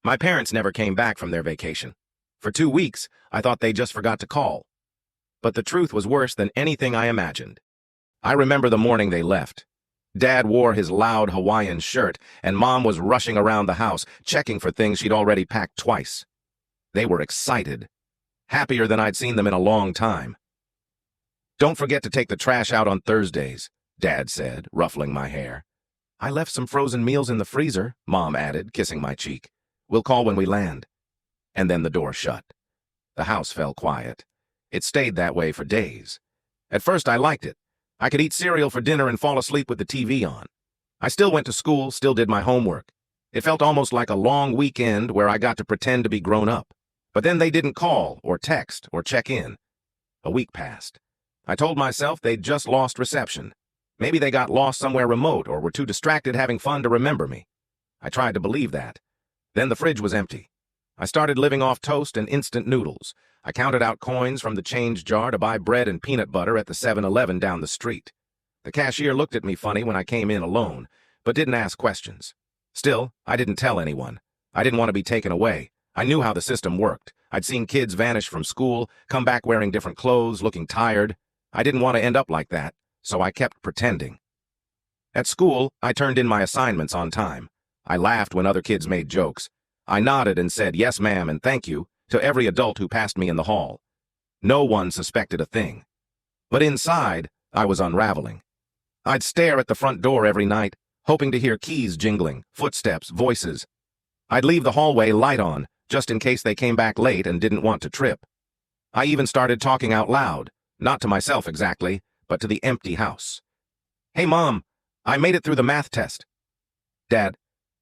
My parents never came back from their vacation. For 2 weeks, I thought they just forgot to call. But the truth was worse than anything I imagined. I remember the morning they left. Dad wore his loud Hawaiian shirt, and Mom was rushing around the house, checking for things she'd already packed twice. They were excited, happier than I'd seen them in a long time. "Don't forget to take the trash out on Thursdays," Dad said, ruffling my hair. "I left some frozen meals in the freezer," Mom added, kissing my cheek. "We'll call when we land." And then the door shut. The house fell quiet. It stayed that way for days. At first I liked it. I could eat cereal for dinner and fall asleep with the TV on. I still went to school, still did my homework. It felt almost like a long weekend where I got to pretend to be grown up. But then they didn't call or text or check in. A week passed. I told myself they'd just lost reception. Maybe they got lost somewhere remote or were too distracted having fun to remember me. I tried to believe that. Then the fridge was empty. I started living off toast and instant noodles. I counted out coins from the change jar to buy bread and peanut butter at the 7-Eleven down the street. The cashier looked at me funny when I came in alone, but didn't ask questions. Still, I didn't tell anyone. I didn't want to be taken away. I knew how the system worked. I'd seen kids vanish from school, come back wearing different clothes, looking tired. I didn't want to end up like that, so I kept pretending. At school, I turned in my assignments on time. I laughed when other kids made jokes. I nodded and said yes, ma'am, and thank you to every adult who passed me in the hall. No one suspected a thing. But inside, I was unraveling. I'd stare at the front door every night, hoping to hear keys jingling, footsteps, voices. I'd leave the hallway light on, just in case they came back late and didn't want to trip. I even started talking out loud, not to myself exactly, but to the empty house. "Hey, Mom, I made it through the math test." "Dad,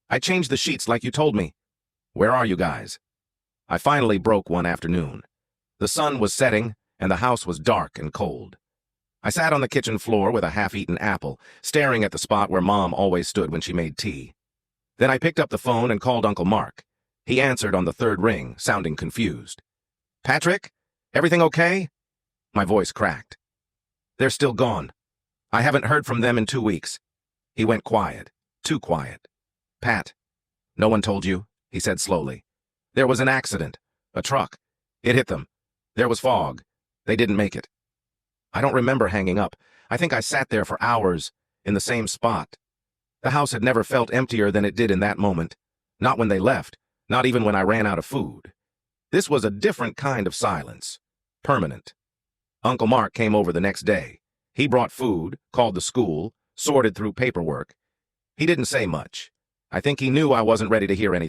I changed the sheets like you told me." "Where are you guys?" I finally broke one afternoon. The sun was setting, and the house was dark and cold. I sat on the kitchen floor with a half-eaten apple, staring at the spot where Mom always stood when she made tea. Then I picked up the phone and called Uncle Mark. He answered on the third ring, sounding confused. "Patrick, everything okay?" My voice cracked. "They're still gone. I haven't heard from them in 2 weeks." He went quiet, too quiet. "Pat, no one told you," he said slowly. "There was an accident. A truck. It hit them. There was fog. They didn't make it." I don't remember hanging up. I think I sat there for hours, in the same spot. The house had never felt emptier than it did in that moment. Not when they left, not even when I ran out of food. This was a different kind of silence. Permanent. Uncle Mark came over the next day. He brought food, called the school, sorted through paperwork. He didn't say much. I think he knew I wasn't ready to hear anything.